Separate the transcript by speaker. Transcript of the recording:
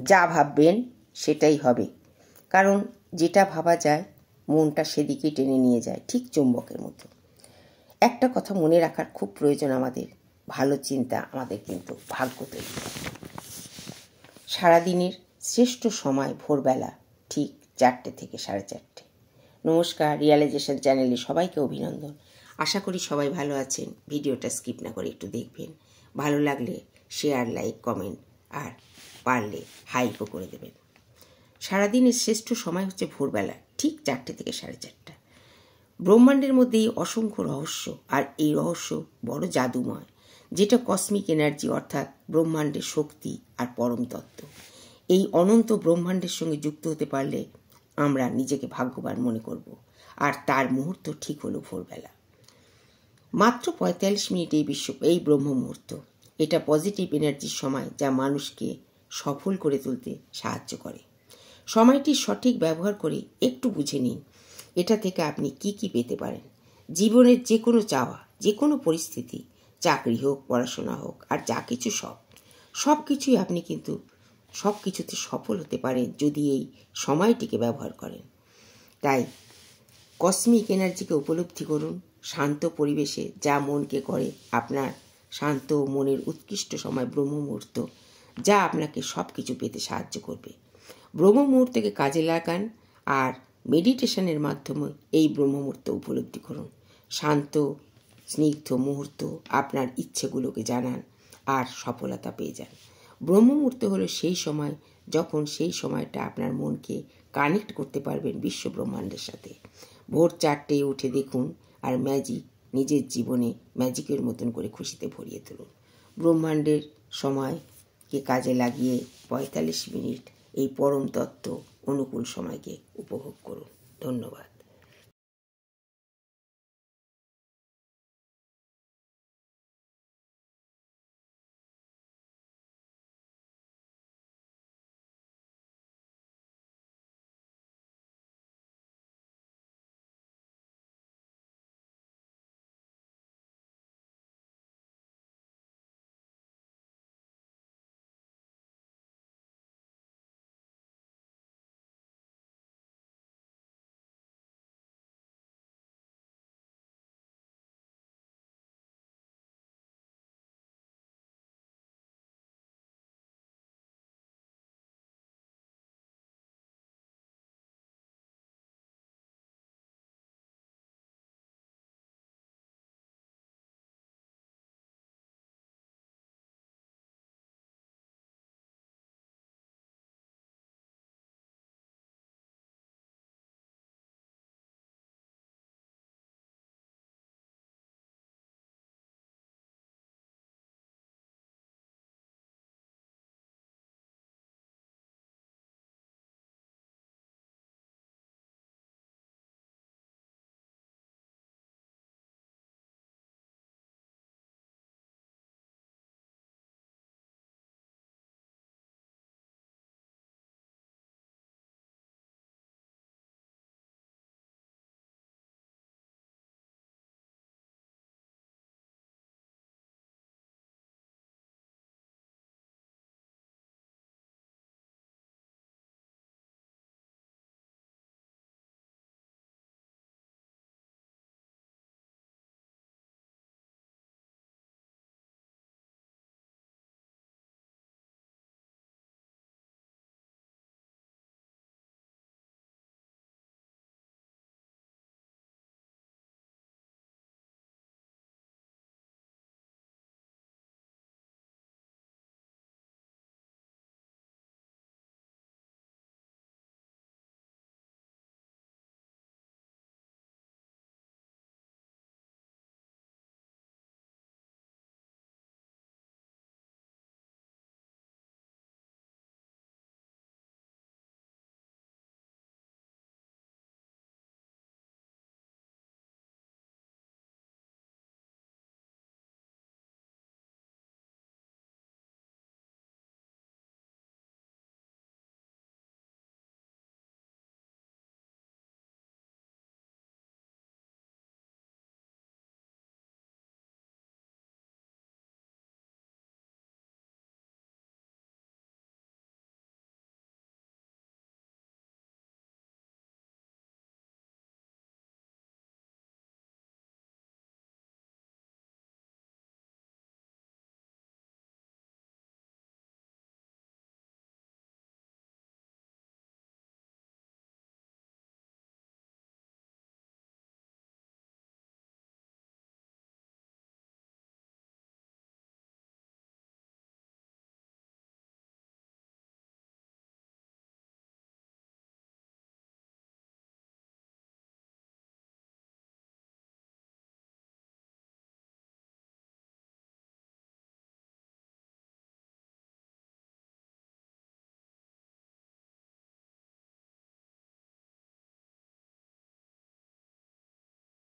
Speaker 1: যা ভাববেন সেটাই হবে, কারণ যেটা ভাবা যায় মনটা সেদিকেই টেনে নিয়ে যায়, ঠিক চুম্বকের মতো। একটা কথা মনে রাখার খুব প্রয়োজন আমাদের, ভালো চিন্তা আমাদের কিন্তু ভাগ্য তৈরি করে। সারাদিনের শ্রেষ্ঠ সময় ভোরবেলা, ঠিক 4টে থেকে 4:30। নমস্কার, রিয়ালাইজেশন চ্যানেলে সবাইকে অভিনন্দন। আশা করি সবাই ভালো আছেন। ভিডিওটা স্কিপ না করে একটু দেখবেন। ভালো লাগলে শেয়ার, লাইক, কমেন্ট আর পারলে হাইপও করে দেবেন। সারাদিনের শ্রেষ্ঠ সময় হচ্ছে ভোরবেলা, ঠিক 4টে থেকে 4:30। ব্রহ্মাণ্ডের মধ্যেই অসংখ্য রহস্য, আর এই রহস্য বড় জাদুময়, যেটা কসমিক এনার্জি, অর্থাৎ ব্রহ্মাণ্ডের শক্তি আর পরম তত্ত্ব। এই অনন্ত ব্রহ্মাণ্ডের সঙ্গে যুক্ত হতে পারলে আমরা নিজেকে ভাগ্যবান মনে করব। আর তার মুহূর্ত ঠিক হলো ভোরবেলা। মাত্র 45 মিনিট এই ব্রহ্ম মুহূর্ত। এটা পজিটিভ এনার্জির সময়, যা মানুষকে সফল করে তুলতে সাহায্য করে। সময়টির সঠিক ব্যবহার করে একটু বুঝে নিন এটা থেকে আপনি কি কি পেতে পারেন। জীবনের যে কোনো চাওয়া, যে কোনো পরিস্থিতি, চাকরি হোক, পড়াশোনা হোক, আর যা কিছু সব কিছুই আপনি কিন্তু সব কিছুতে সফল হতে পারেন যদি এই সময়টিকে ব্যবহার করেন। তাই কসমিক এনার্জিকে উপলব্ধি করুন। শান্ত পরিবেশে যা মনকে করে আপনার শান্ত মনের উৎকৃষ্ট সময় ব্রহ্ম মুহূর্ত, যা আপনাকে সব কিছু পেতে সাহায্য করবে। ব্রহ্ম মুহূর্তকে কাজে লাগান আর মেডিটেশনের মাধ্যমে এই ব্রহ্ম মুহূর্ত উপলব্ধি করুন। শান্ত স্নিগ্ধ মুহূর্ত আপনার ইচ্ছেগুলোকে জানান আর সফলতা পেয়ে যান। ব্রহ্ম মুহূর্ত হলো সেই সময় যখন সেই সময়টা আপনার মনকে কানেক্ট করতে পারবেন বিশ্ব ব্রহ্মাণ্ডের সাথে। ভোর 4টেয় উঠে দেখুন আর নিজের জীবনে ম্যাজিকের মতন করে খুশিতে ভরিয়ে তুলুন। ব্রহ্মাণ্ডের সময়কে কাজে লাগিয়ে 45 মিনিট এই পরম তত্ত্ব অনুকূল সময়কে উপভোগ করুন। ধন্যবাদ।